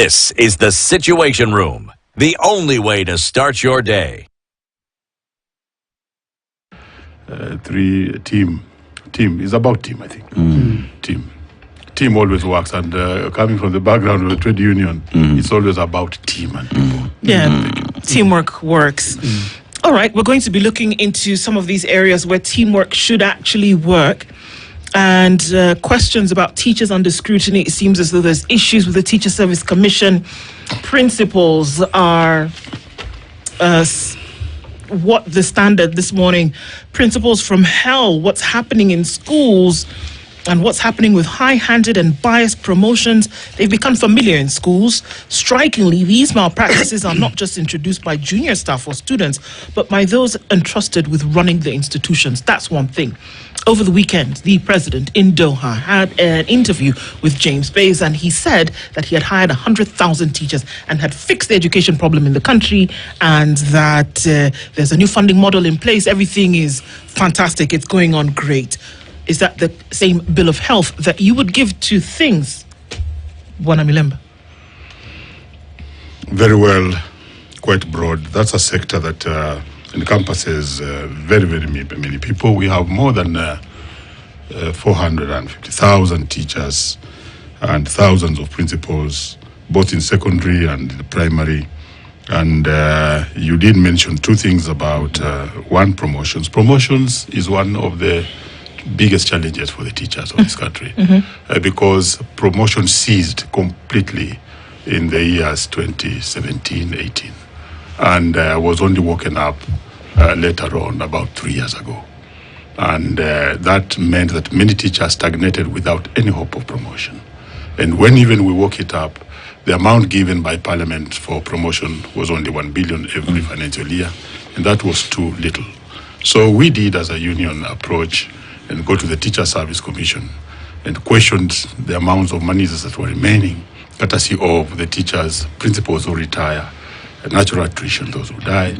This is the Situation Room, the only way to start your day. Team is about team, I think. Team always works, and coming from the background of the trade union, it's always about team and people. Yeah, teamwork works. All right, we're going to be looking into some of these areas where teamwork should actually work. And questions about teachers under scrutiny. It seems as though there's issues with the Teacher Service Commission. Principals are what the standard this morning. Principals from hell, what's happening in schools and what's happening with high-handed and biased promotions. They've become familiar in schools. Strikingly, these malpractices are not just introduced by junior staff or students, but by those entrusted with running the institutions. That's one thing. Over the weekend, the president in Doha had an interview with James Bays, and he said that he had hired 100,000 teachers and had fixed the education problem in the country, and that there's a new funding model in place. Everything is fantastic. It's going on great. Is that the same bill of health that you would give to things, Wanamilemba? Very well, quite broad. That's a sector that encompasses very many people. We have more than 450,000 teachers and thousands of principals, both in secondary and in primary. And you did mention two things about one, promotions. Promotions is one of the biggest challenges for the teachers of this country because promotion ceased completely in the years 2017-18 and was only woken up later on about 3 years ago. And that meant that many teachers stagnated without any hope of promotion. And when even we woke it up, the amount given by Parliament for promotion was only 1 billion every financial year, and that was too little. So we did, as a union, approach and go to the Teacher Service Commission and questioned the amounts of monies that were remaining, courtesy of the teachers, principals who retire, natural attrition, those who die.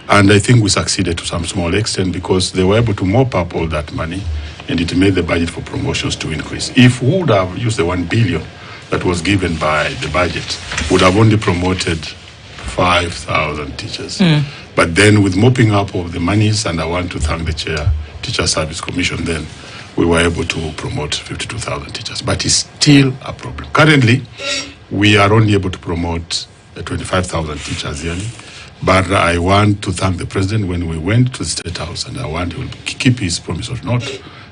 And I think we succeeded to some small extent because they were able to mop up all that money, and it made the budget for promotions to increase. If we would have used the 1 billion that was given by the budget, would have only promoted 5,000 teachers. But then with mopping up of the monies, and I want to thank the chair, Teacher Service Commission, then we were able to promote 52,000 teachers. But it's still a problem. Currently, we are only able to promote 25,000 teachers yearly. But I want to thank the president. When we went to the State House, and I want to keep his promise or not,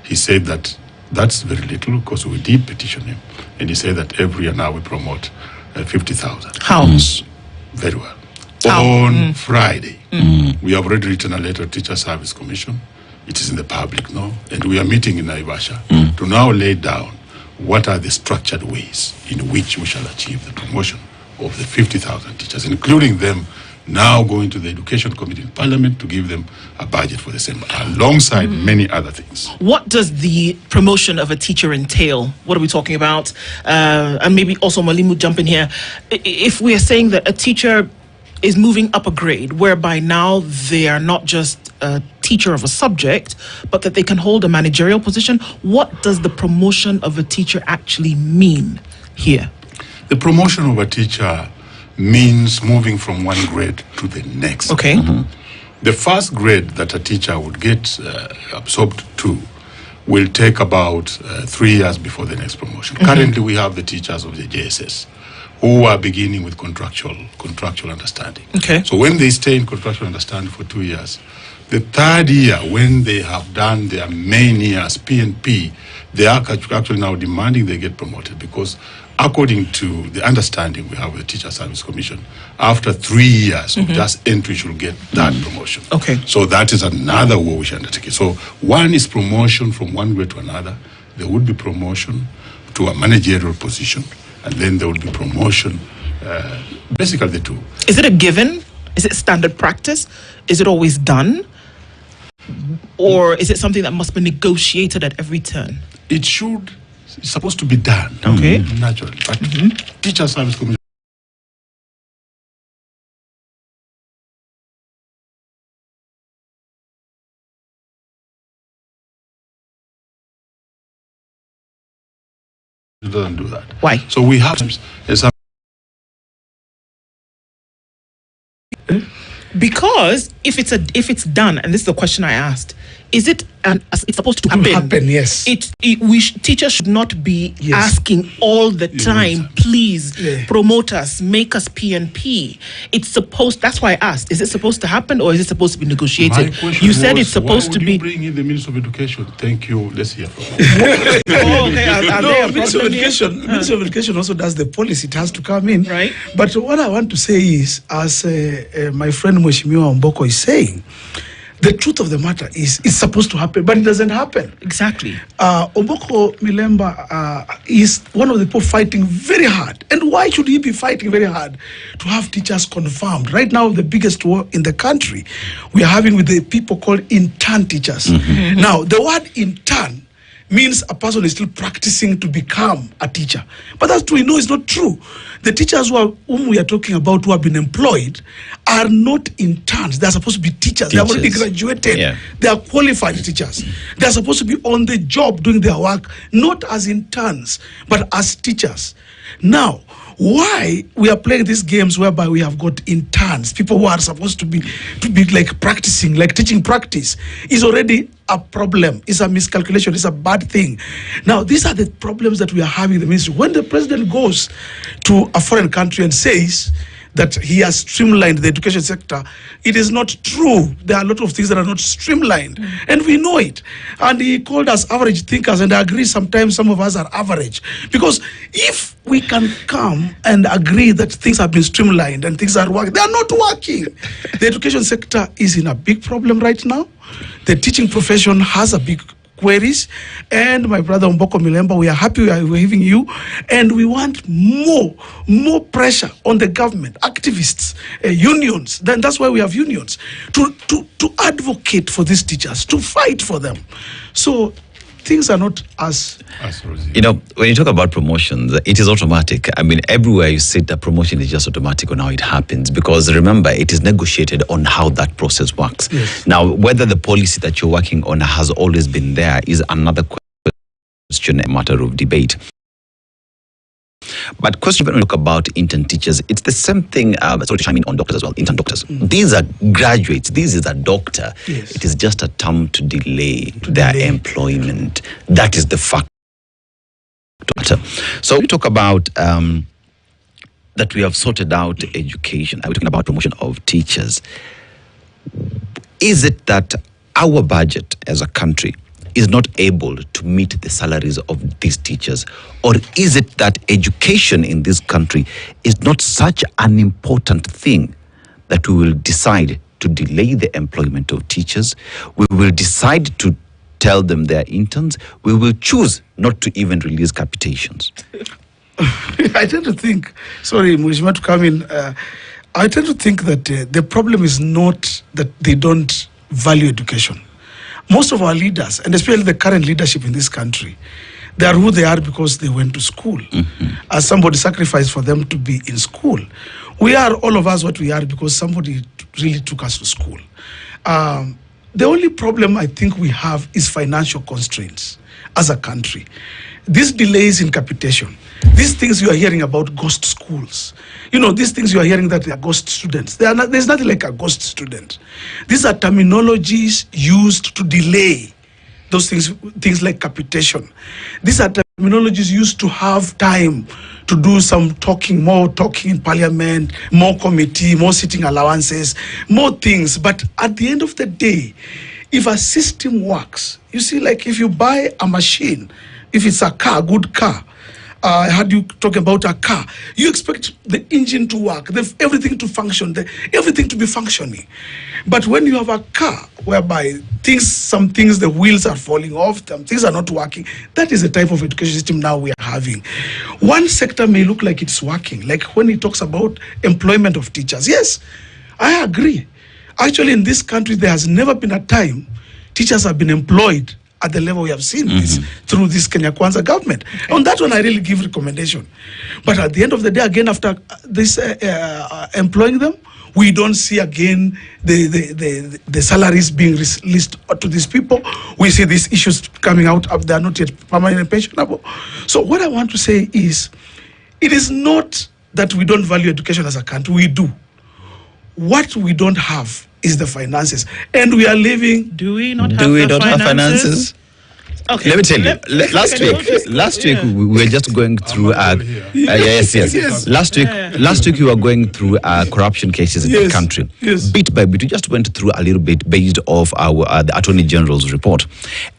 he said that that's very little because we did petition him. And he said that every year now we promote 50,000. How? Very well. How? On Friday, we have already written a letter to Teacher Service Commission. It is in the public now, and we are meeting in Naivasha to now lay down what are the structured ways in which we shall achieve the promotion of the 50,000 teachers, including them now going to the Education Committee in Parliament to give them a budget for the same, alongside many other things. What does the promotion of a teacher entail? What are we talking about? And maybe also Malimu jump in here. If we are saying that a teacher is moving up a grade, whereby now they are not just a teacher of a subject, but that they can hold a managerial position, what does the promotion of a teacher actually mean here? The promotion of a teacher means moving from one grade to the next. Okay. The first grade that a teacher would get absorbed to will take about 3 years before the next promotion. Currently, we have the teachers of the JSS who are beginning with contractual understanding. Okay. So when they stay in contractual understanding for 2 years, the third year, when they have done their main years, P&P, they are actually now demanding they get promoted because according to the understanding we have with the Teacher Service Commission, after 3 years of just entry, should get that promotion. Okay. So that is another way we should undertake it. So one is promotion from one grade to another. There would be promotion to a managerial position, and then there would be promotion, basically the two. Is it a given? Is it standard practice? Is it always done? Or is it something that must be negotiated at every turn? It's supposed to be done. Okay. Naturally. But Teacher Service Commission doesn't do that. Why? So we have Because if it's done, and this is the question I asked, is it it's supposed to happen? Yes. Teachers should not be asking all the time, please promote us, make us PNP. It's supposed. That's why I asked. Is it supposed to happen, or is it supposed to be negotiated? You said it's supposed to be. Bring in the Minister of Education. Thank you. Let's hear from Minister of Education also does the policy. It has to come in. Right. But what I want to say is, as my friend Mheshimiwa Omboko is saying, the truth of the matter is it's supposed to happen, but it doesn't happen. Exactly. Omboko Milemba is one of the people fighting very hard. And why should he be fighting very hard? To have teachers confirmed. Right now, the biggest war in the country we are having with the people called intern teachers. Mm-hmm. Now, the word intern means a person is still practicing to become a teacher. But that's we know is not true. The teachers whom we are talking about who have been employed are not interns. They are supposed to be teachers. They have already graduated. Yeah. They are qualified teachers. They are supposed to be on the job doing their work, not as interns, but as teachers. Now, why we are playing these games whereby we have got interns, people who are supposed to be like practicing, like teaching practice, is already a problem. It's a miscalculation. It's a bad thing. Now, these are the problems that we are having in the ministry. When the president goes to a foreign country and says that he has streamlined the education sector, it is not true. There are a lot of things that are not streamlined, and we know it. And he called us average thinkers, and I agree sometimes some of us are average. Because if we can come and agree that things have been streamlined and things are working, they are not working. The education sector is in a big problem right now. The teaching profession has a big queries, and my brother Omboko Milemba, we are happy we are having you, and we want more pressure on the government, activists, unions. Then that's why we have unions to advocate for these teachers, to fight for them. So things are not as rosy. You know, when you talk about promotions, it is automatic. I mean, everywhere you sit, a promotion is just automatic on how it happens, because remember, it is negotiated on how that process works. Yes. Now, whether the policy that you're working on has always been there is another question, a matter of debate. But question when we talk about intern teachers, it's the same thing. Sorry to chime in on doctors as well, intern doctors. These are graduates. This is a doctor. Yes. It is just a term to delay their employment. That is the fact. So we talk about that we have sorted out education. We're talking about promotion of teachers. Is it that our budget as a country is not able to meet the salaries of these teachers? Or is it that education in this country is not such an important thing that we will decide to delay the employment of teachers? We will decide to tell them they're interns. We will choose not to even release capitations. I tend to think, sorry, Mheshimiwa, to come in, I tend to think that the problem is not that they don't value education. Most of our leaders, and especially the current leadership in this country, they are who they are because they went to school. Mm-hmm. As somebody sacrificed for them to be in school. We are, all of us, what we are because somebody really took us to school. The only problem I think we have is financial constraints as a country. These delays in capitation, these things you are hearing about ghost schools, you know, these things you are hearing that they are ghost students. There's nothing like a ghost student. These are terminologies used to delay those things like capitation. These are terminologies used to have time to do some talking, more talking in parliament, more committee, more sitting allowances, more things. But at the end of the day, if a system works, you see, like if you buy a machine, if it's a car, good car, I heard you talk about a car. You expect the engine to work, everything to function, everything to be functioning. But when you have a car whereby some things, the wheels are falling off, things are not working, that is the type of education system now we are having. One sector may look like it's working, like when he talks about employment of teachers. Yes, I agree. Actually, in this country, there has never been a time teachers have been employed at the level we have seen this through this Kenya Kwanza government. On that one, I really give recommendation. But at the end of the day, again, after this employing them, we don't see again the salaries being released to these people. We see these issues coming out. They are not yet permanent and pensionable. So what I want to say is, it is not that we don't value education as a country. We do. What we don't have is the finances, and we are living. Do we not have Do we the not have finances? Okay. Let me tell you. Last week we were just going through. Yes. Last week we were going through corruption cases in the country, bit by bit. We just went through a little bit based off our the Attorney General's report,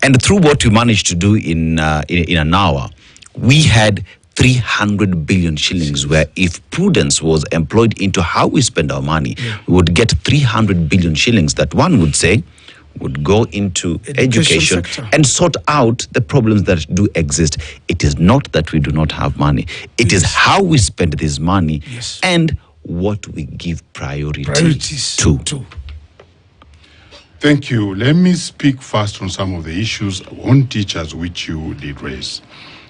and through what we managed to do in an hour, we had 300 billion shillings, where if prudence was employed into how we spend our money, we would get 300 billion shillings that one would say would go into education and sort out the problems that do exist. It is not that we do not have money. It is how we spend this money and what we give priorities to. Thank you. Let me speak first on some of the issues on teachers which you did raise.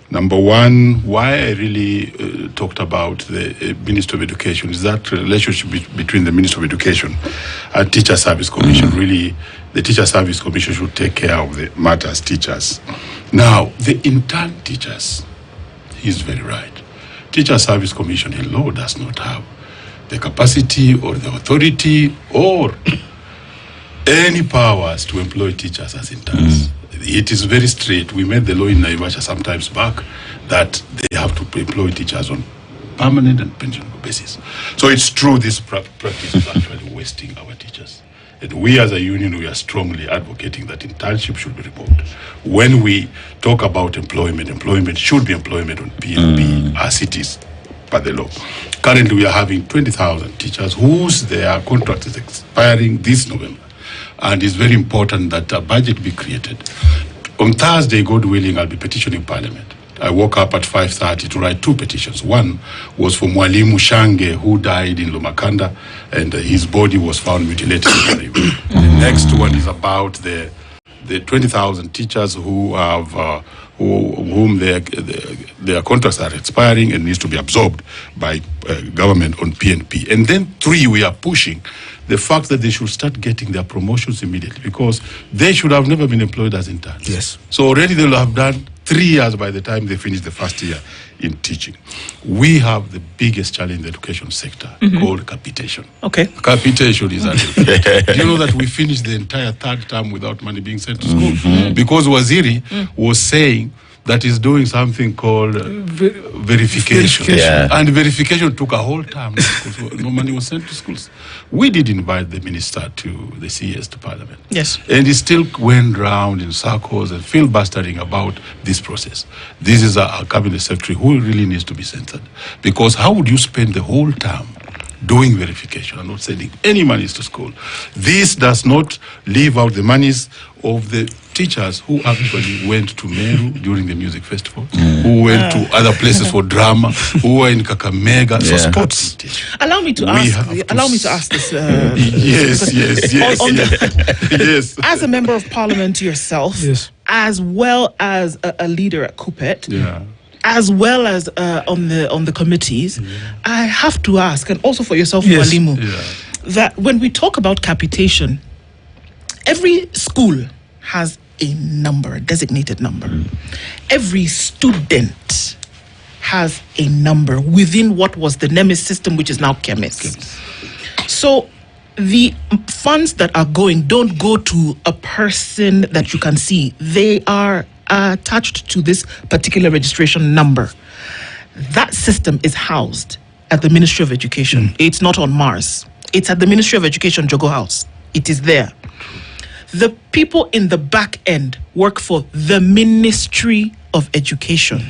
Number one, why I really talked about the Minister of Education is that relationship between the Minister of Education and Teacher Service Commission. Really, the Teacher Service Commission should take care of the matters teachers. Now, the intern teachers, he's very right. Teacher Service Commission in law does not have the capacity or the authority or any powers to employ teachers as interns. It is very straight. We made the law in Naivasha sometimes back that they have to employ teachers on permanent and pensionable basis. So it's true this practice is actually wasting our teachers. And we as a union, we are strongly advocating that internship should be removed. When we talk about employment should be employment on PNP as it is by the law. Currently, we are having 20,000 teachers whose their contract is expiring this November. And it's very important that a budget be created. On Thursday, God willing, I'll be petitioning Parliament. I woke up at 5:30 to write two petitions. One was for Mwalimu Shange, who died in Lomakanda, and his body was found mutilated. The next one is about the 20,000 teachers who have whom their contracts are expiring and needs to be absorbed by government on PNP. And then three, we are pushing the fact that they should start getting their promotions immediately, because they should have never been employed as interns. Yes. So already they'll have done 3 years by the time they finish the first year in teaching. We have the biggest challenge in the education sector called capitation. Okay. Capitation is unfair. Do you know that we finished the entire third term without money being sent to school? Because Waziri was saying that is doing something called verification. Yeah. And verification took a whole term. No money was sent to schools. We did invite the minister to the CS to Parliament. Yes. And he still went round in circles and filibustering about this process. This is a cabinet secretary who really needs to be censored. Because how would you spend the whole term doing verification and not sending any monies to school? This does not leave out the monies of the teachers who actually went to Meru during the music festival, who went to other places for drama, who were in Kakamega. So sports. Allow me to ask this. Yes. As a member of Parliament yourself, as well as a leader at Kupet, as well as on the committees, I have to ask, and also for yourself, Mwalimu, that when we talk about capitation, every school has a number, a designated number. Every student has a number within what was the NEMIS system, which is now CHEMIS. So the funds that are going don't go to a person that you can see. They are attached to this particular registration number. That system is housed at the Ministry of Education. It's not on Mars. It's at the Ministry of Education, Jogo House. It is there. The people in the back end work for the Ministry of Education.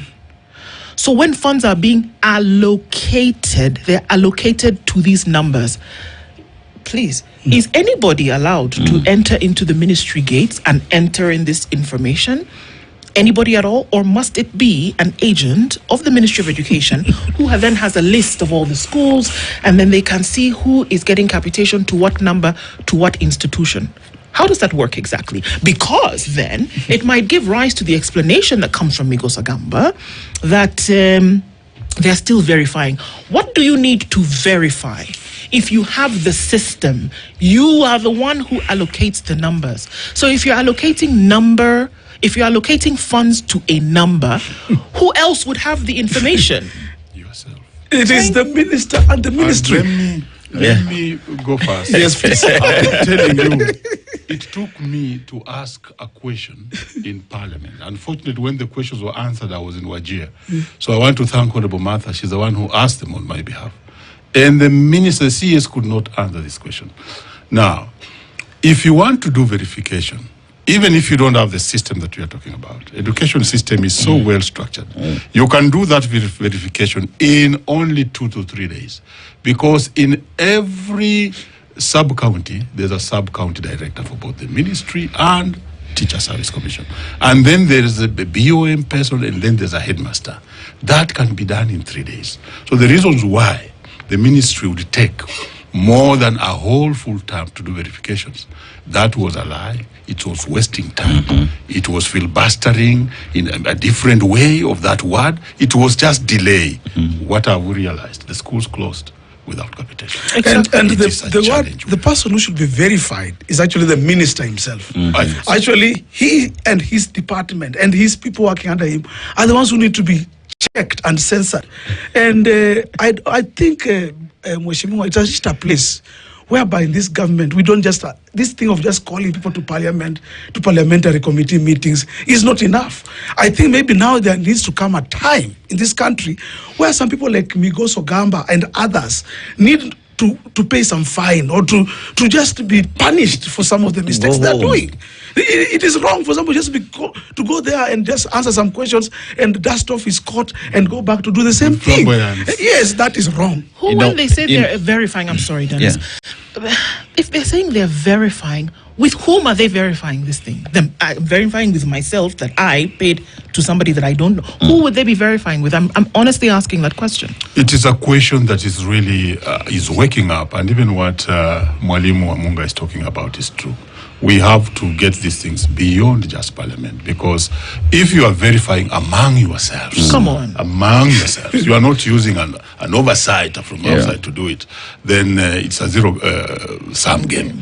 So when funds are being allocated, they're allocated to these numbers. Please, is anybody allowed to enter into the ministry gates and enter in this information? Anybody at all? Or must it be an agent of the Ministry of Education who then has a list of all the schools, and then they can see who is getting capitation to what number, to what institution? How does that work exactly? Because then it might give rise to the explanation that comes from Migos Agamba that they're still verifying. What do you need to verify? If you have the system, you are the one who allocates the numbers. So if you're allocating funds to a number, who else would have the information? Yourself. It is the minister and the ministry. Let me go first. Yes, please. I'm telling you, it took me to ask a question in Parliament. Unfortunately, when the questions were answered, I was in Wajir. So I want to thank Honorable Martha. She's the one who asked them on my behalf. And the minister, the CS, could not answer this question. Now, if you want to do verification, even if you don't have the system that we are talking about, education system is so well structured. You can do that verification in only 2 to 3 days, because in every sub-county, there's a sub-county director for both the ministry and Teacher Service Commission. And then there's a BOM person, and then there's a headmaster. That can be done in 3 days. So the reasons why the ministry would take more than a whole full term to do verifications, that was a lie. It was wasting time. It was filibustering in a different way of that word. It was just delay. What have we realized? The schools closed without capitation. And It is a challenge. the person who should be verified is actually the minister himself. Actually, he and his department and his people working under him are the ones who need to be checked and censored. And I think, Mheshimiwa, it's just a place whereby in this government, we don't just, this thing of just calling people to parliament, to parliamentary committee meetings is not enough. I think maybe now there needs to come a time in this country where some people like Migos Ogamba and others need to pay some fine or to just be punished for some of the mistakes they're doing. It is wrong for somebody just to go there and just answer some questions and dust off his coat and go back to do the same thing. Yes, that is wrong. When they say they're verifying, I'm sorry, Dennis. If they're saying they're verifying, with whom are they verifying this thing? I'm verifying with myself that I paid to somebody that I don't know. Who would they be verifying with? I'm honestly asking that question. It is a question that is really is waking up, and even what Mwalimu Amunga is talking about is true. We have to get these things beyond just parliament, because if you are verifying among yourselves, among yourselves, you are not using an oversight from outside to do it, then it's a zero-sum game.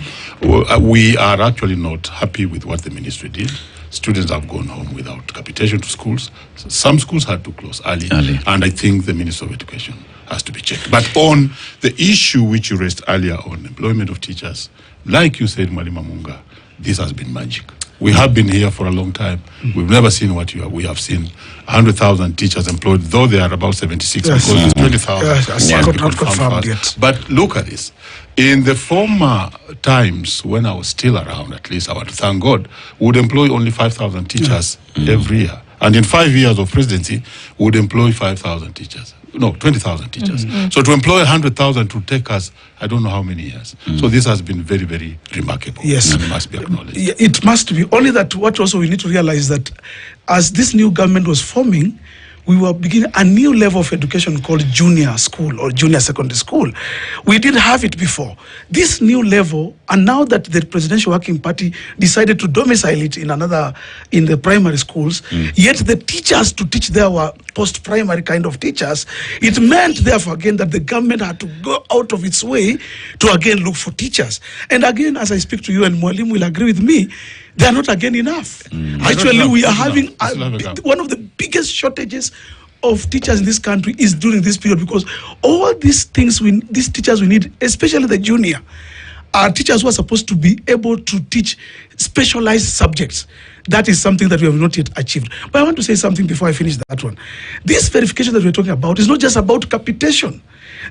We are actually not happy with what the ministry did. Students have gone home without capitation to schools. Some schools had to close early. And I think the Minister of Education has to be checked. But on the issue which you raised earlier on employment of teachers, like you said, Mwalimu Amunga, this has been magic. We have been here for a long time. We've never seen what we have seen. 100,000 teachers employed, though they are about 76, because it's 20,000. Not confirmed yet. But look at this. In the former times, when I was still around, at least I want to thank God, we would employ only 5,000 teachers every year. And in 5 years of presidency, we would employ 5,000 teachers. No, 20,000 teachers. So to employ 100,000 to take us, I don't know how many years. So this has been very, very remarkable. Yes. And it must be acknowledged. It must be. Only that what also we need to realize that as this new government was forming, we were beginning a new level of education called junior school or junior secondary school. We didn't have it before. This new level, and now that the Presidential Working Party decided to domicile it in the primary schools, yet the teachers to teach there were post-primary kind of teachers, it meant therefore again that the government had to go out of its way to again look for teachers. And again, as I speak to you, and Mwalimu will agree with me, they are not again enough. Actually, we are having one of the biggest shortages of teachers in this country is during this period, because all these things, these teachers we need, especially the junior, are teachers who are supposed to be able to teach specialized subjects. That is something that we have not yet achieved. But I want to say something before I finish that one. This verification that we're talking about is not just about capitation.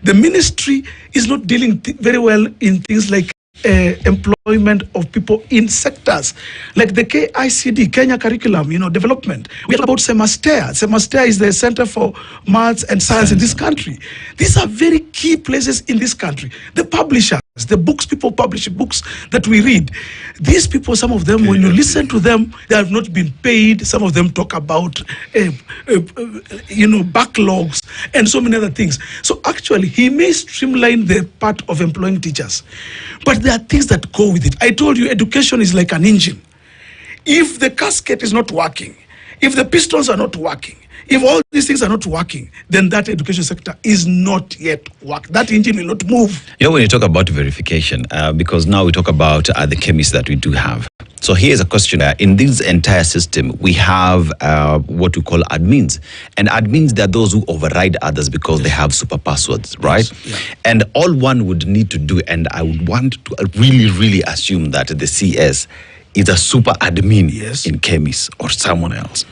The ministry is not dealing very well in things like employment of people in sectors like the KICD, Kenya Curriculum, development. We talk about Semastea. Semastea is the Center for Maths and Science in this country. These are very key places in this country. The publishers, the books people publish, books that we read. These people, some of them, when you listen to them, they have not been paid. Some of them talk about, backlogs and so many other things. So actually, he may streamline the part of employing teachers, but there are things that go with it. I told you, education is like an engine. If the casket is not working, If the pistons are not working, if all these things are not working, then that education sector is not yet working. That engine will not move. You know, when you talk about verification, because now we talk about the chemists that we do have. So here's a question. In this entire system, we have what we call admins. And admins, they're those who override others because they have super passwords, right? Yes. Yeah. And all one would need to do, and I would want to really assume that the CS is a super admin in chemist or someone else.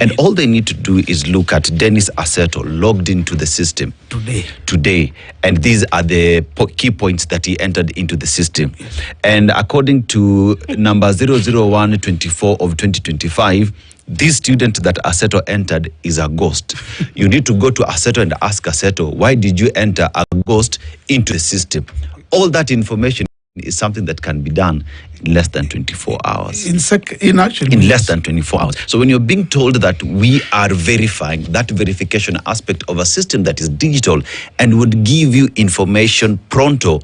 And all they need to do is look at Dennis Assetto logged into the system today. And these are the key points that he entered into the system. Yes. And according to number 00124 of 2025, this student that Assetto entered is a ghost. You need to go to Assetto and ask Assetto, why did you enter a ghost into the system? All that information is something that can be done in less than 24 hours. In less than 24 hours. So when you're being told that we are verifying, that verification aspect of a system that is digital and would give you information pronto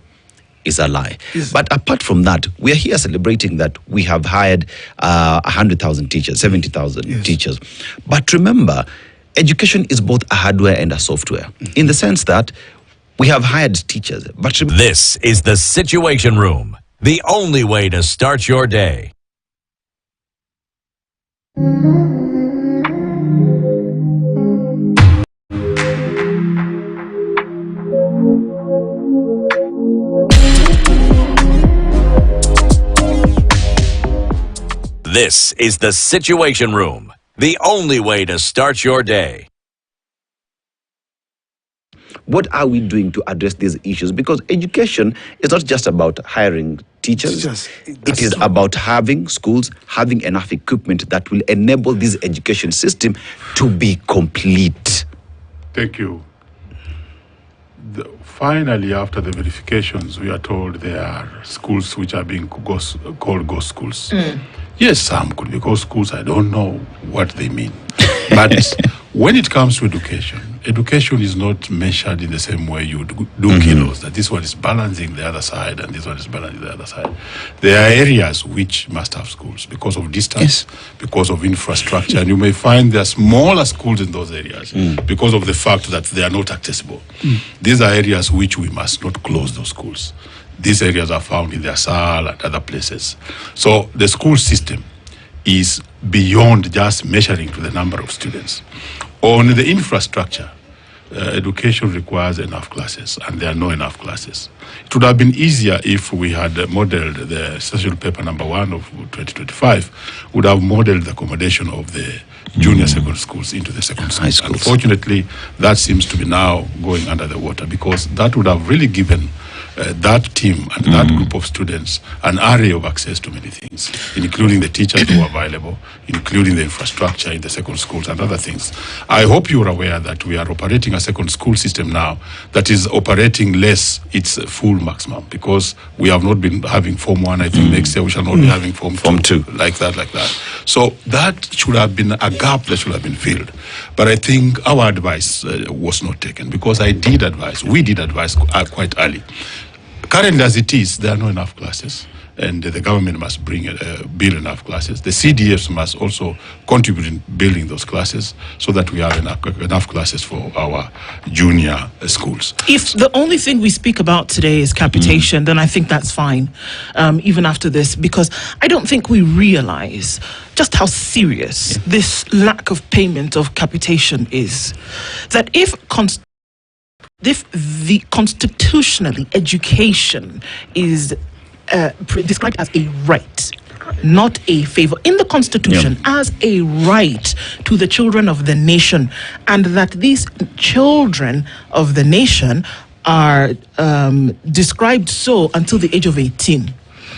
is a lie. Yes. But apart from that, we are here celebrating that we have hired 100,000 teachers, 70,000 teachers. But remember, education is both a hardware and a software, in the sense that we have hired teachers, but this is the Situation Room, the only way to start your day. This is the Situation Room, the only way to start your day. What are we doing to address these issues? Because education is not just about hiring teachers. It is about having schools, having enough equipment that will enable this education system to be complete. Thank you. Finally, after the verifications, we are told there are schools which are being called ghost schools. Yes, some could be ghost schools. I don't know what they mean. But when it comes to education is not measured in the same way you do kilos, that this one is balancing the other side and this one is balancing the other side. There are areas which must have schools because of distance, because of infrastructure, and you may find there are smaller schools in those areas because of the fact that they are not accessible. These are areas which we must not close those schools. These areas are found in the Asal and other places. So the school system is beyond just measuring to the number of students. On the infrastructure, education requires enough classes, and there are not enough classes. It would have been easier if we had modeled the session paper number 1 of 2025, would have modeled the accommodation of the junior secondary schools into the secondary schools. Unfortunately, that seems to be now going under the water, because that would have really given that team and that group of students an array of access to many things, including the teachers who are available, including the infrastructure in the second schools and other things. I hope you are aware that we are operating a second school system now that is operating less its full maximum, because we have not been having Form 1. I think next year we shall not be having Form 2. Like that. So that should have been a gap that should have been filled. But I think our advice was not taken, because we did advise quite early. Currently, as it is, there are not enough classes, and the government must build enough classes. The CDFs must also contribute in building those classes so that we have enough classes for our junior schools. If the only thing we speak about today is capitation, then I think that's fine, even after this, because I don't think we realize just how serious this lack of payment of capitation is. That if the constitutionally education is described as a right, not a favor, in the Constitution as a right to the children of the nation, and that these children of the nation are described so until the age of 18,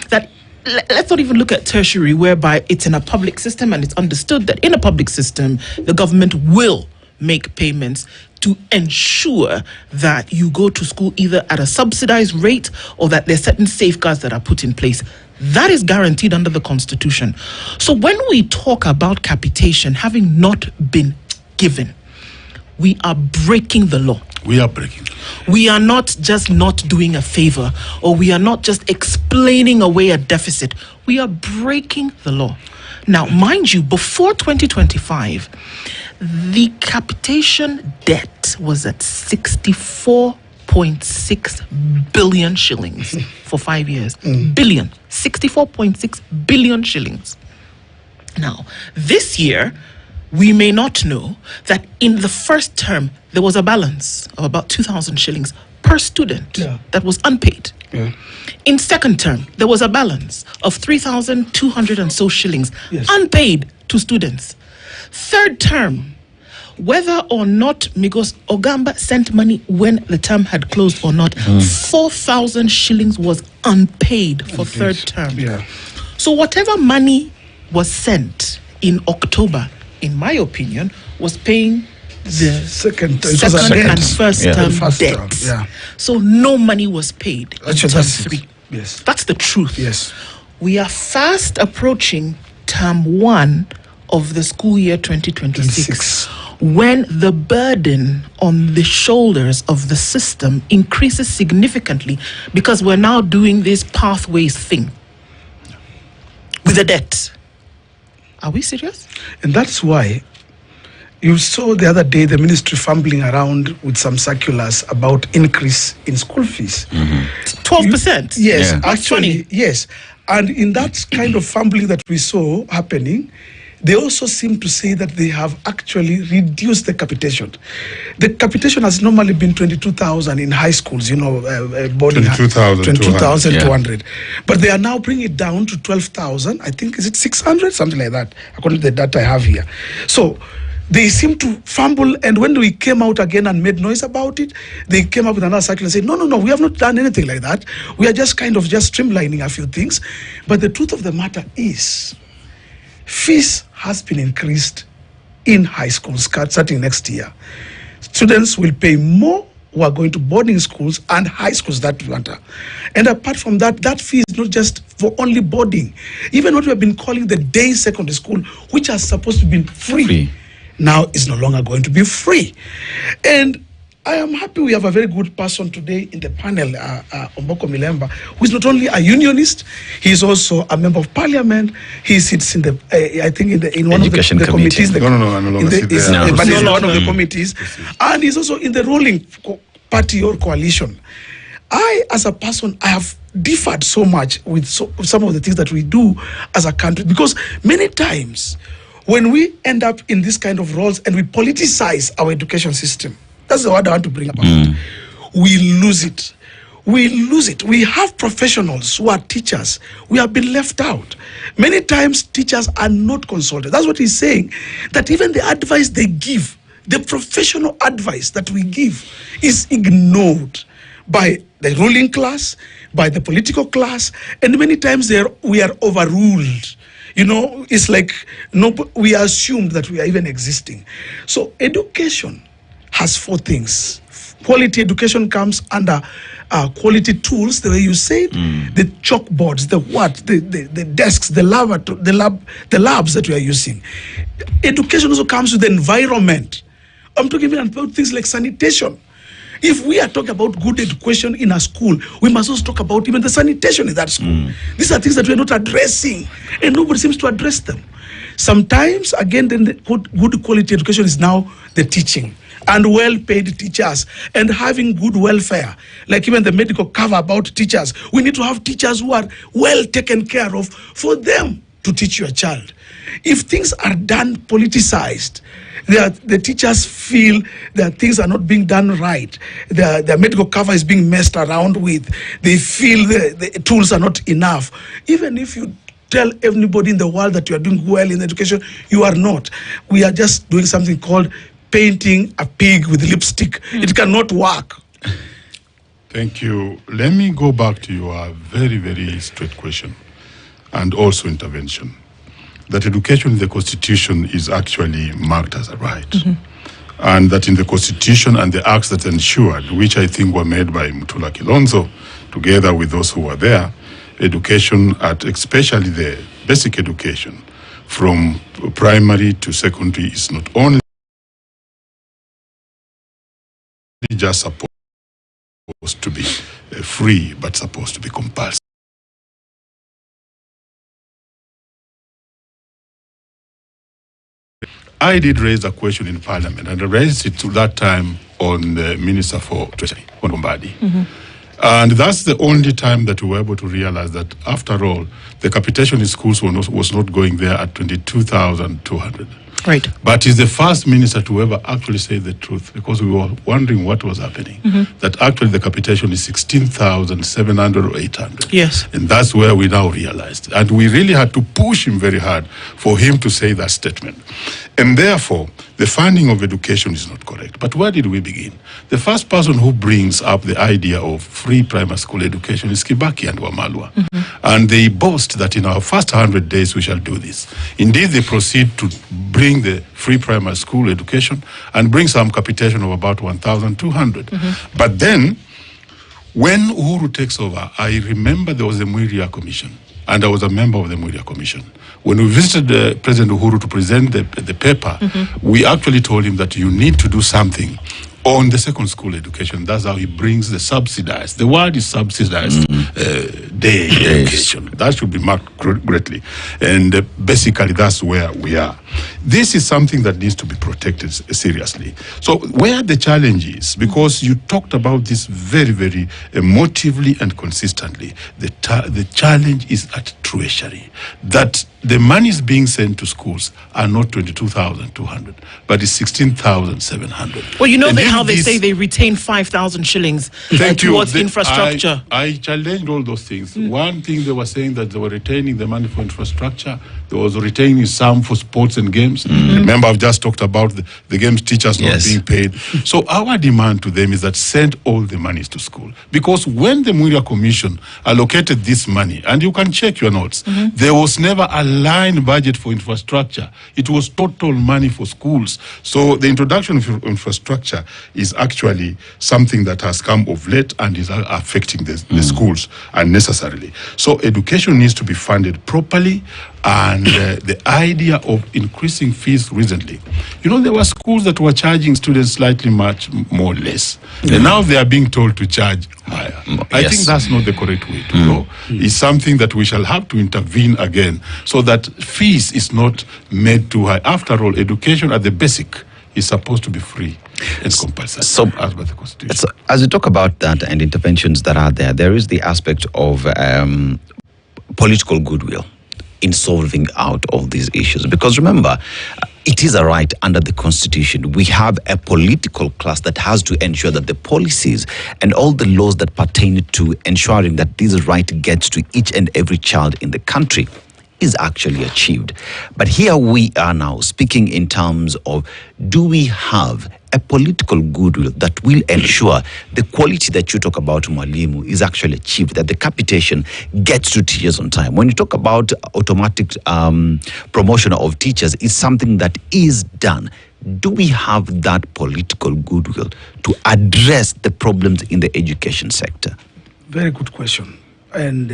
that let's not even look at tertiary, whereby it's in a public system and it's understood that in a public system the government will make payments to ensure that you go to school either at a subsidized rate or that there's certain safeguards that are put in place. That is guaranteed under the Constitution. So when we talk about capitation having not been given, we are breaking the law. We are breaking. We are not just not doing a favor, or we are not just explaining away a deficit. We are breaking the law. Now, mind you, before 2025, the capitation debt was at 64.6 billion shillings for 5 years. Billion. 64.6 billion shillings. Now, this year, we may not know that in the first term, there was a balance of about 2,000 shillings per student that was unpaid. In second term, there was a balance of 3,200 and so shillings unpaid to students. Third term, whether or not Migos Ogamba sent money when the term had closed or not, 4,000 shillings was unpaid for third term. So whatever money was sent in October, in my opinion, was paying the second and first term debts. So no money was paid in term 3. That's the truth. We are fast approaching term 1 of the school year 2026, when the burden on the shoulders of the system increases significantly, because we're now doing this pathways thing with the debt. Are we serious? And that's why you saw the other day the ministry fumbling around with some circulars about increase in school fees. 12%. Yes, actually, yes. And in that kind of fumbling that we saw happening, they also seem to say that they have actually reduced the capitation. The capitation has normally been 22,000 in high schools, boarding 22,200. But they are now bringing it down to 12,000. I think, is it 600? Something like that, according to the data I have here. So they seem to fumble, and when we came out again and made noise about it, they came up with another circular and said, no, we have not done anything like that. We are just kind of just streamlining a few things. But the truth of the matter is, fees has been increased in high schools starting next year. Students will pay more who are going to boarding schools and high schools that matter. And apart from that, that fee is not just for only boarding. Even what we have been calling the day secondary school, which are supposed to be free, now is no longer going to be free. And I am happy we have a very good person today in the panel, Omboko Milemba, who is not only a unionist, he is also a member of parliament. He sits in the, I think, in one Education of the committees. I no longer sit there. But he's in one of the committees. And he's also in the ruling party or coalition. I, as a person, I have differed so much with some of the things that we do as a country, because many times when we end up in this kind of roles and we politicize our education system, that's the word I want to bring about. We lose it. We lose it. We have professionals who are teachers. We have been left out. Many times teachers are not consulted. That's what he's saying, that even the advice they give, the professional advice that we give, is ignored by the ruling class, by the political class, and many times we are overruled. It's like we are assumed that we are even existing. So education has 4 things. Quality education comes under quality tools, the way you said, the chalkboards, the desks, the labs that we are using. Education also comes with the environment. I'm talking even about things like sanitation. If we are talking about good education in a school, we must also talk about even the sanitation in that school. These are things that we are not addressing, and nobody seems to address them. Sometimes, again, then the good quality education is now the teaching, and well-paid teachers, and having good welfare, like even the medical cover about teachers. We need to have teachers who are well taken care of for them to teach your child. If things are done politicized, the teachers feel that things are not being done right, the medical cover is being messed around with, they feel the tools are not enough. Even if you tell everybody in the world that you are doing well in education, you are not. We are just doing something called painting a pig with lipstick. It cannot work. Thank you. Let me go back to your very, very straight question and also intervention. That education in the Constitution is actually marked as a right. And that in the Constitution and the acts that ensured, which I think were made by Mutula Kilonzo, together with those who were there, education especially the basic education from primary to secondary is not only just supposed to be free, but supposed to be compulsory. I did raise a question in Parliament, and I raised it to that time on the Minister for Treasury, on Bombadi. And that's the only time that we were able to realize that, after all, the capitation in schools was not going there at 22,200. Right. But he's the first minister to ever actually say the truth, because we were wondering what was happening. That actually the capitation is 16,700 or 800. Yes. And that's where we now realized. And we really had to push him very hard for him to say that statement. And therefore, the funding of education is not correct. But where did we begin? The first person who brings up the idea of free primary school education is Kibaki and Wamalwa. And they boast that in our first 100 days we shall do this. Indeed, they proceed to bring the free primary school education and bring some capitation of about 1,200. But then, when Uhuru takes over, I remember there was a Muiria Commission, and I was a member of the Muiria Commission. When we visited President Uhuru to present the paper, we actually told him that you need to do something on the second school education. That's how he brings the subsidized. The word is subsidized day education. That should be marked greatly. And basically, that's where we are. This is something that needs to be protected seriously. So where the challenge is, because you talked about this very, very emotively and consistently, the challenge is at Treasury. That the monies being sent to schools are not 22,200, but it's 16,700. Well, you know how they say they retain 5,000 shillings towards infrastructure. I challenged all those things. One thing, they were saying that they were retaining the money for infrastructure. There was retaining some for sports and games. Remember, I've just talked about the games teachers not being paid. So our demand to them is that send all the monies to school. Because when the Muiria Commission allocated this money, and you can check your notes, there was never a line budget for infrastructure. It was total money for schools. So the introduction of infrastructure is actually something that has come of late and is affecting the schools unnecessarily. So education needs to be funded properly. And the idea of increasing fees recently, there were schools that were charging students slightly much more less. And now they are being told to charge higher. I think that's not the correct way to go. It's something that we shall have to intervene again, so that fees is not made too high. After all, education at the basic is supposed to be free and compulsory, as per the Constitution. So, as you talk about that and interventions that are there, there is the aspect of political goodwill in solving out all these issues. Because remember, it is a right under the Constitution. We have a political class that has to ensure that the policies and all the laws that pertain to ensuring that this right gets to each and every child in the country is actually achieved. But here we are now speaking in terms of, do we have a political goodwill that will ensure the quality that you talk about, Mwalimu, is actually achieved, that the capitation gets to teachers on time? When you talk about automatic promotion of teachers, it's something that is done. Do we have that political goodwill to address the problems in the education sector? Very good question. And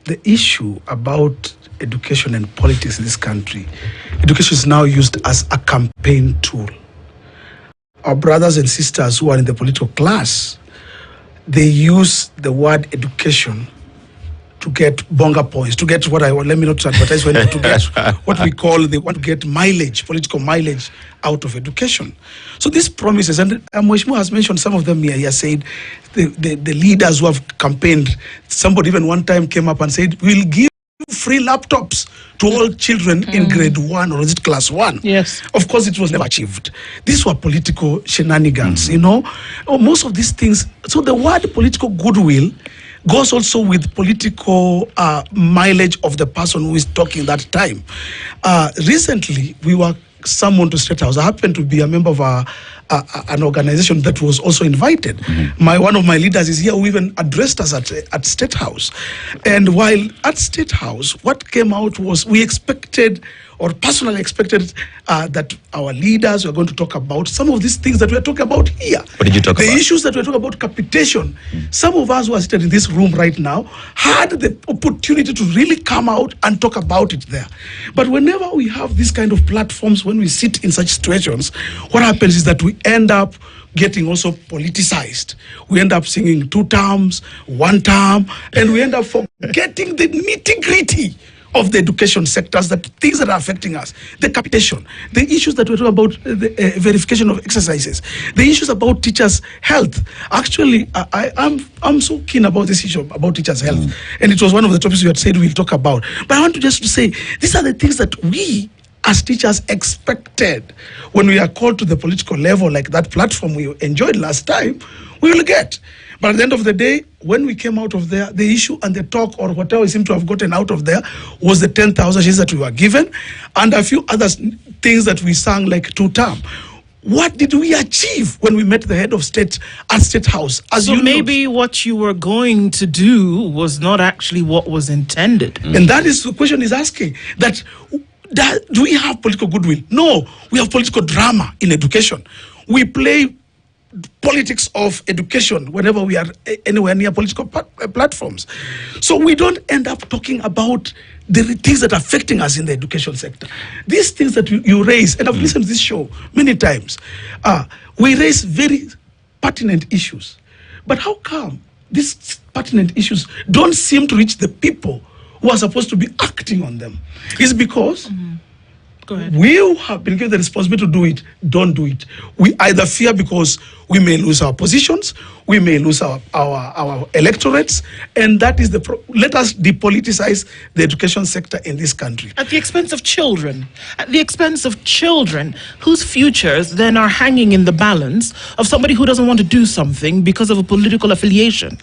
the issue about education and politics in this country, education is now used as a campaign tool. Our brothers and sisters who are in the political class, they use the word education to get bonga points, to get what I want, let me not advertise, to get what we call, they want to get mileage, political mileage out of education. So these promises, and Mheshimiwa has mentioned some of them here. He has said the leaders who have campaigned, somebody even one time came up and said, we'll give free laptops to all children in grade 1, or is it class 1? Yes. Of course, it was never achieved. These were political shenanigans, most of these things. So the word political goodwill goes also with political mileage of the person who is talking that time. Recently, we were summoned to State House. I happened to be a member of an organization that was also invited. One of my leaders is here who even addressed us at State House. And while at State House, what came out was we expected, or personally expected, that our leaders were going to talk about some of these things that we're talking about here. What did you talk about? The issues that we're talking about, capitation. Some of us who are seated in this room right now had the opportunity to really come out and talk about it there. But whenever we have these kind of platforms, when we sit in such situations, what happens is that we end up getting also politicized. We end up singing 2 terms, 1 term, and we end up forgetting the nitty-gritty of the education sectors, that things that are affecting us, the capitation, the issues that we're talking about, the verification of exercises, the issues about teachers' health. Actually, I'm so keen about this issue about teachers' health, and it was one of the topics we had said we'll talk about. But I want to just say, these are the things that we as teachers expected when we are called to the political level, like that platform we enjoyed last time, we will get. But at the end of the day, when we came out of there, the issue and the talk or whatever we seem to have gotten out of there was the 10,000 shares that we were given and a few other things that we sang like two-term. What did we achieve when we met the head of state at State House? So maybe what you were going to do was not actually what was intended. And that is the question is asking, that do we have political goodwill? No, we have political drama in education. We play politics of education whenever we are anywhere near political platforms. So we don't end up talking about the things that are affecting us in the education sector. These things that you raise, and I've listened to this show many times, we raise very pertinent issues. But how come these pertinent issues don't seem to reach the people who are supposed to be acting on them? It's because Go ahead. we who have been given the responsibility to do it, don't do it. We either fear because we may lose our positions, we may lose our electorates, and that is let us depoliticize the education sector in this country. At the expense of children. At the expense of children whose futures then are hanging in the balance of somebody who doesn't want to do something because of a political affiliation.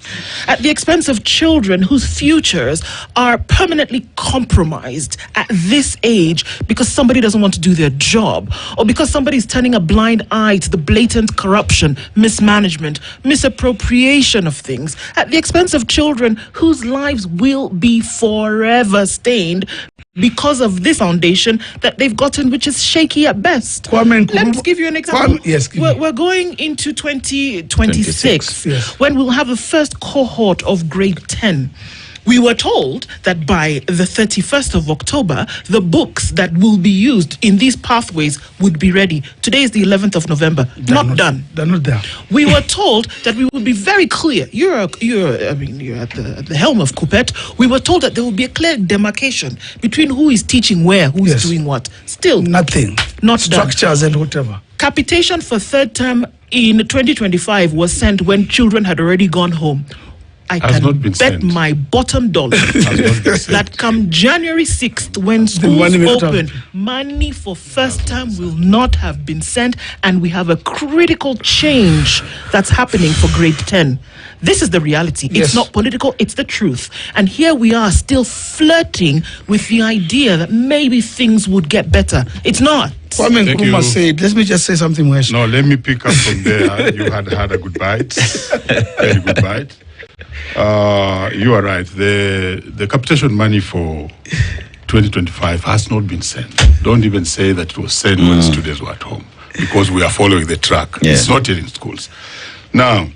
At the expense of children whose futures are permanently compromised at this age because somebody doesn't want to do their job, or because somebody's turning a blind eye to the blatant corruption, mismanagement, misappropriation of things, at the expense of children whose lives will be forever stained because of this foundation that they've gotten, which is shaky at best. Let me give you an example. We're going into 2026, yes, when we'll have the first cohort of grade 10. We were told that by the 31st of October, the books that will be used in these pathways would be ready. Today is the 11th of November. Not done. They're not there. We were told that we would be very clear. You're at the helm of Kupet. We were told that there will be a clear demarcation between who is teaching where, who is doing what. Still nothing. Not structures done. And whatever. Capitation for third term in 2025 was sent when children had already gone home. I can bet my bottom dollar that come January 6th, when schools open, money for first time will not have been sent, and we have a critical change that's happening for grade 10. This is the reality. Yes. It's not political, it's the truth. And here we are still flirting with the idea that maybe things would get better. It's not. Kwame Nkrumah said, let me just say something, Wesh. No, let me pick up from there. You had a good bite. Very good bite. You are right. The capitation money for 2025 has not been sent. Don't even say that it was sent when students were at home, because we are following the track. Yeah. It's not yet in schools. Now,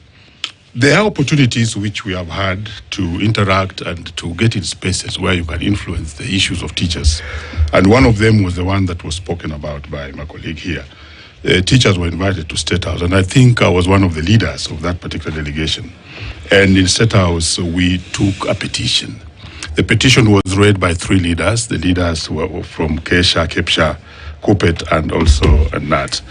there are opportunities which we have had to interact and to get in spaces where you can influence the issues of teachers. And one of them was the one that was spoken about by my colleague here. Teachers were invited to State House, and I think I was one of the leaders of that particular delegation. And in State House, we took a petition. The petition was read by three leaders. The leaders were from Kesha, Kepsha, Kupet, and also Nat.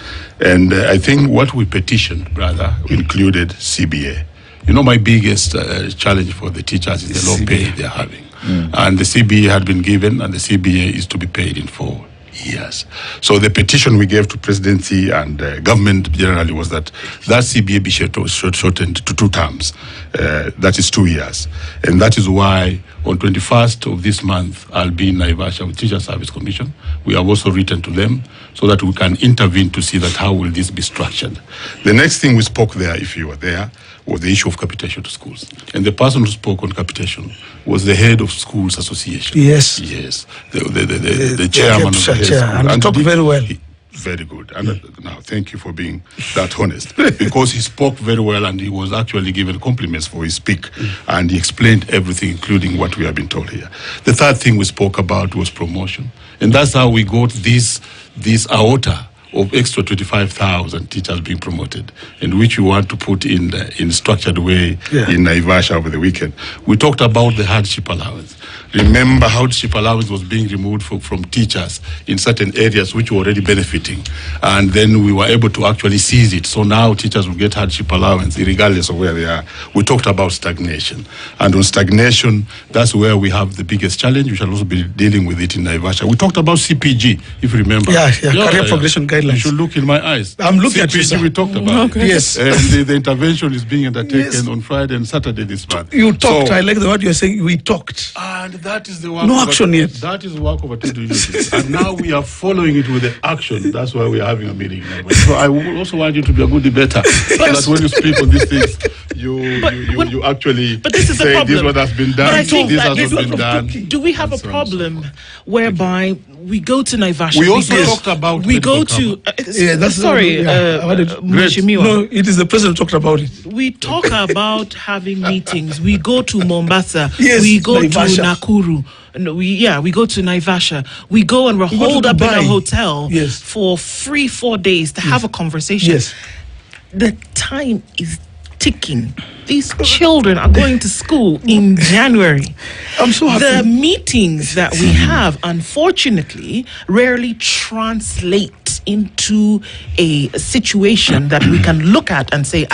And I think what we petitioned, rather, included CBA. You know, my biggest challenge for the teachers is the low pay they're having. And the CBA had been given, and the CBA is to be paid in 4 years. So the petition we gave to presidency and government generally was that CBA be shortened to 2 terms. That is 2 years. And that is why on 21st of this month, I'll be in Naivasha with Teacher Service Commission. We have also written to them so that we can intervene to see that how will this be structured. The next thing we spoke there, if you were there, was the issue of capitation to schools. And the person who spoke on capitation was the head of schools association. Yes. Yes. The chairman of the head school. And he talked very well. Very good. And now, thank you for being that honest. Because he spoke very well, and he was actually given compliments for his speak. And he explained everything, including what we have been told here. The third thing we spoke about was promotion. And that's how we got this aorta of extra 25,000 teachers being promoted, and which we want to put in structured way in Naivasha over the weekend. We talked about the hardship allowance. Remember, hardship allowance was being removed from teachers in certain areas which were already benefiting. And then we were able to actually seize it. So now teachers will get hardship allowance regardless of where they are. We talked about stagnation. And on stagnation, that's where we have the biggest challenge. We shall also be dealing with it in Naivasha. We talked about CPG, if you remember. Career progression guidelines. You should look in my eyes. I'm looking CPG, at you, sir. we talked about it. Yes. And the intervention is being undertaken Yes. on Friday and Saturday this month. You talked. So, I like the word you're saying. We talked. and that is the work. No of action yet. That is the work of a trade union. And now we are following it with the action. That's why we are having a meeting now. So I would also want you to be a good debater. So that when you speak on these things, you actually But this is the say problem. this what has been But done, I think this that has is not been done. Do we have a and so on and so problem forth. whereby we go to Naivasha? We also because talked about we go medical to. Sorry, Mheshimiwa. No, it is the president talked about it. We talk about having meetings. We go to Mombasa. Yes, we go Naivasha. to Nakuru. No, we go to Naivasha. We go and we're We go to holed up in a Dubai. hotel Yes. for 4 days to have a conversation. Yes. The time is ticking. These children are going to school in January. I'm so happy. The meetings that we have, unfortunately, rarely translate into a situation that we can look at and say,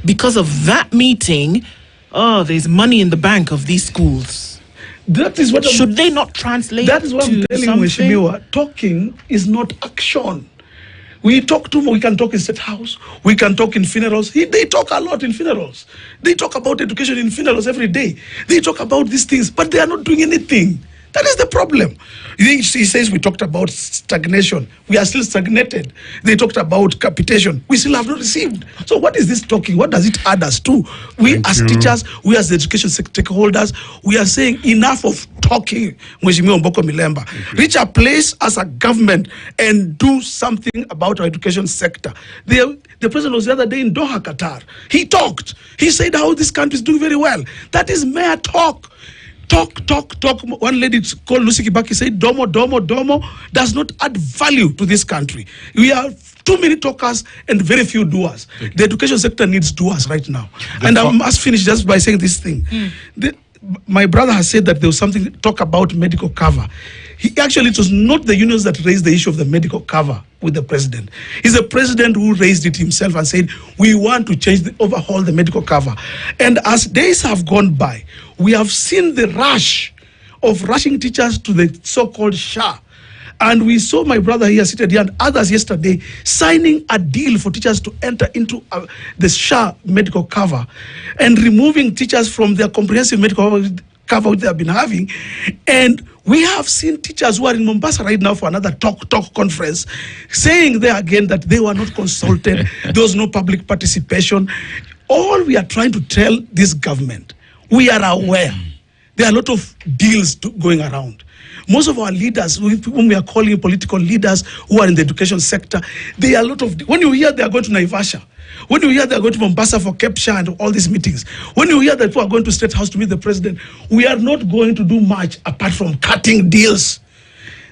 because of that meeting, there's money in the bank of these schools. That is what Should they not translate That is what I'm to telling something? Mheshimiwa. Talking is not action. We talk too much. We can talk in state house. We can talk in funerals. They talk a lot in funerals. They talk about education in funerals every day. They talk about these things, but they are not doing anything. That is the problem. He says we talked about stagnation. We are still stagnated. They talked about capitation. We still have not received. So what is this talking? What does it add us to? We as teachers, we as the education stakeholders, we are saying enough of talking, Mheshimiwa Mboko Milemba. Reach a place as a government and do something about our education sector. The president was the other day in Doha, Qatar. He talked. He said how this country is doing very well. That is mere talk. Talk. One lady called Lucy Kibaki said, Domo does not add value to this country. We are too many talkers and very few doers. The education sector needs doers right now. And I must finish just by saying this thing. My brother has said that there was something talk about medical cover. It was not the unions that raised the issue of the medical cover with the president. It's the president who raised it himself and said, we want to overhaul the medical cover. And as days have gone by, we have seen the rush of rushing teachers to the so-called SHA. And we saw my brother here seated here and others yesterday signing a deal for teachers to enter into the SHA medical cover and removing teachers from their comprehensive medical cover which they have been having. And we have seen teachers who are in Mombasa right now for another talk conference saying there again that they were not consulted. There was no public participation. All we are trying to tell this government, we are aware there are a lot of deals going around. Most of our leaders, whom we are calling political leaders who are in the education sector, there are a lot of, when you hear they are going to Naivasha, when you hear they are going to Mombasa for CAPTCHA and all these meetings, when you hear that people are going to State House to meet the president, we are not going to do much apart from cutting deals.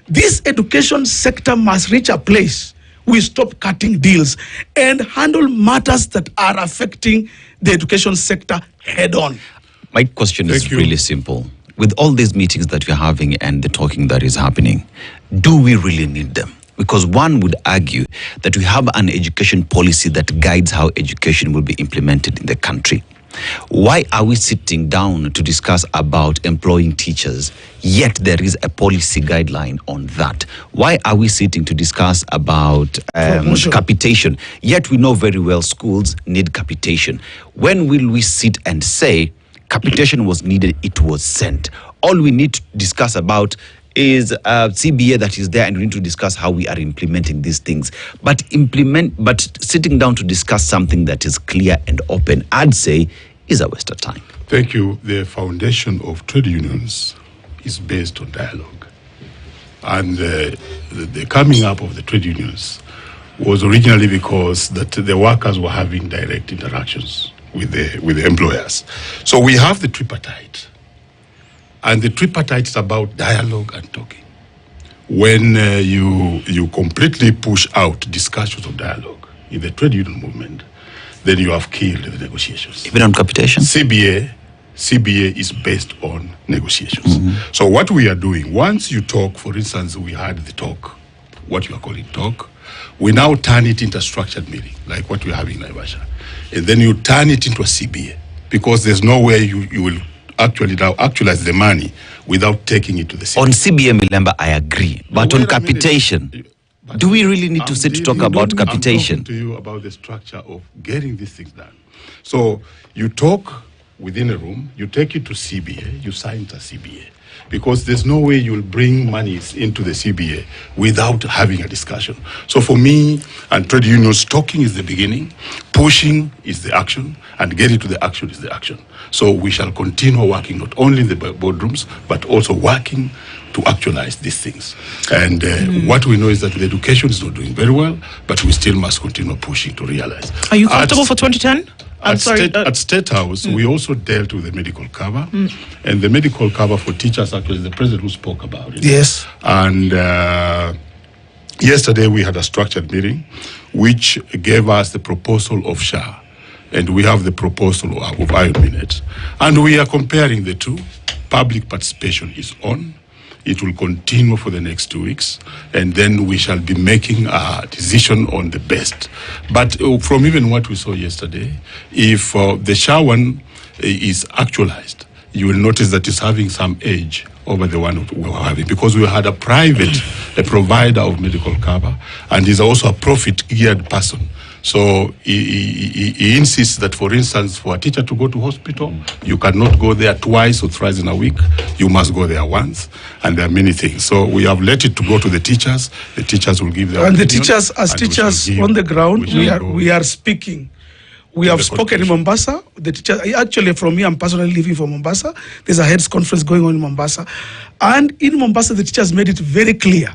This education sector must reach a place we stop cutting deals and handle matters that are affecting the education sector head on. My question is really simple. With all these meetings that we're having and the talking that is happening, do we really need them? Because one would argue that we have an education policy that guides how education will be implemented in the country. Why are we sitting down to discuss about employing teachers, yet there is a policy guideline on that? Why are we sitting to discuss about capitation, yet we know very well schools need capitation? When will we sit and say, capitation was needed, it was sent? All we need to discuss about is CBA that is there, and we need to discuss how we are implementing these things. But sitting down to discuss something that is clear and open, I'd say, is a waste of time. Thank you. The foundation of trade unions is based on dialogue. And the coming up of the trade unions was originally because that the workers were having direct interactions with the employers. So we have the tripartite. And the tripartite is about dialogue and talking. When you completely push out discussions of dialogue in the trade union movement, then you have killed the negotiations. Even on capitation? CBA CBA is based on negotiations. So what we are doing, once you talk, for instance, we had the talk, what you are calling talk, we now turn it into a structured meeting, like what we're having in Naivasha. And then you turn it into a CBA, because there's no way you will actually now actualize the money without taking it to the CBA. On CBA, Milemba, I agree. But Wait on a minute. capitation, But do we really need to sit to talk about I'm capitation? talking to you about the structure of getting these things done. So you talk within a room, you take it to CBA, you sign to CBA. Because there's no way you'll bring monies into the CBA without having a discussion. So for me and trade unions, talking is the beginning, pushing is the action, and getting to the action is the action. So we shall continue working not only in the boardrooms, but also working to actualize these things. And what we know is that the education is not doing very well, but we still must continue pushing to realize. Are you comfortable for 2010? At State House, we also dealt with the medical cover. And the medical cover for teachers, actually, the president who spoke about it. Yes. And yesterday we had a structured meeting, which gave us the proposal of SHA. And we have the proposal of Iron Minute. And we are comparing the two. Public participation is on. It will continue for the next 2 weeks, and then we shall be making a decision on the best. But from even what we saw yesterday, if the SHA one is actualized, you will notice that it's having some edge over the one we were having, because we had a provider of medical cover, and he's also a profit-geared person. So he insists that, for instance, for a teacher to go to hospital, you cannot go there twice or thrice in a week. You must go there once, and there are many things. So we have let it to go to the teachers. The teachers will give their And the opinion, teachers, as teachers on the ground, we are speaking. We have spoken in Mombasa. The teacher, actually, from me, I'm personally living from Mombasa. There's a heads conference going on in Mombasa, and in Mombasa, the teachers made it very clear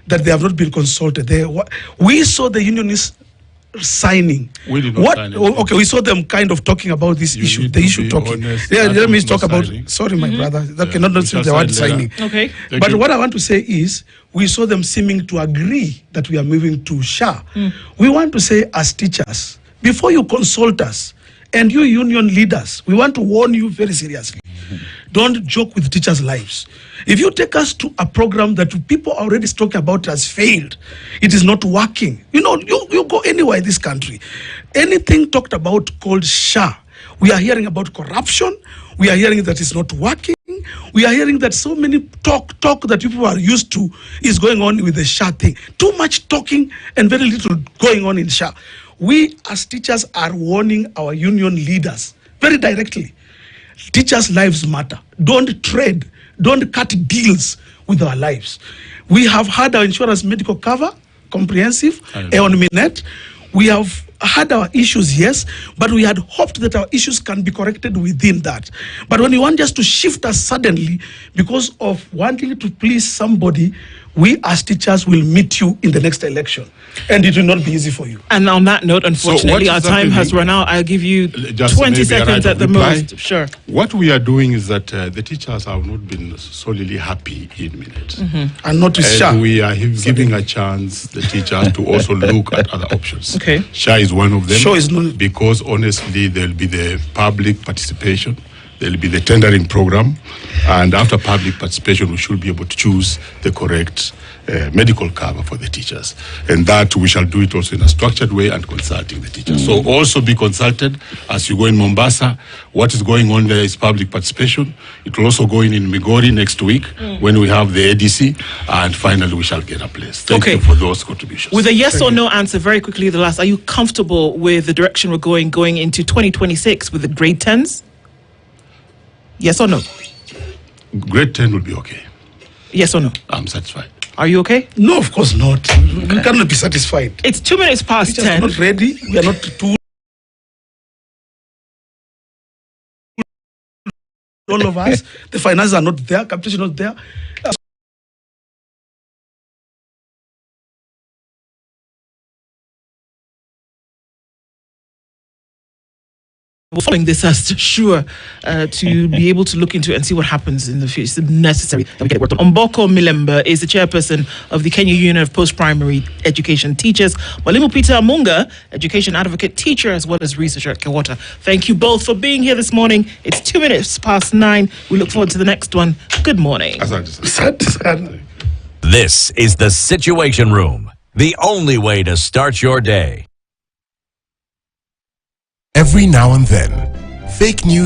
that they have not been consulted. We saw the unionists signing. We did not sign anything. Okay, we saw them kind of talking about this issue. The issue talking. Let me talk about. Sorry, my brother. That cannot say the word signing. Okay. But what I want to say is, we saw them seeming to agree that we are moving to SHA. We want to say, as teachers, before you consult us, and you union leaders, we want to warn you very seriously. Don't joke with teachers' lives. If you take us to a program that people are already talking about has failed, it is not working. You know, you go anywhere in this country, anything talked about called SHA, we are hearing about corruption, we are hearing that it's not working, we are hearing that so many talk that people are used to is going on with the SHA thing. Too much talking and very little going on in SHA. We as teachers are warning our union leaders very directly. Teachers' lives matter. Don't trade, don't cut deals with our lives. We have had our insurance medical cover, comprehensive, on Minute. We have had our issues, yes, but we had hoped that our issues can be corrected within that. But when you want just to shift us suddenly because of wanting to please somebody, we as teachers will meet you in the next election, and it will not be easy for you. And on that note, unfortunately, our time has run out. I'll give you 20 seconds at the most. Sure. What we are doing is that the teachers have not been solely happy in Minute. And not with SHA. We are giving a chance the teachers to also look at other options. Okay. SHA is one of them. SHA is not, because honestly, there'll be the public participation. There'll be the tendering program, and after public participation, we should be able to choose the correct medical cover for the teachers. And that we shall do it also in a structured way and consulting the teachers. So also be consulted as you go in Mombasa. What is going on there is public participation. It will also go in Migori next week when we have the ADC, and finally we shall get a place. Thank you for those contributions. With a yes or no answer, very quickly, the last, are you comfortable with the direction we're going into 2026 with the grade 10s? Yes or no? Grade 10 will be okay. Yes or no? I'm satisfied. Are you okay? no, of course not. We cannot be satisfied. It's 2 minutes past Teachers 10. are not ready. We are not too. All of us, the finances are not there, capitation is not there. We're following this as sure to be able to look into it and see what happens in the future. It's necessary that we get it worked on. Mboko Milemba is the chairperson of the Kenya Union of Post-Primary Education Teachers. Mwalimu Peter Amunga, education advocate, teacher, as well as researcher at Kewata. Thank you both for being here this morning. It's 2 minutes past 9. We look forward to the next one. Good morning. This is the Situation Room, the only way to start your day. Every now and then, fake news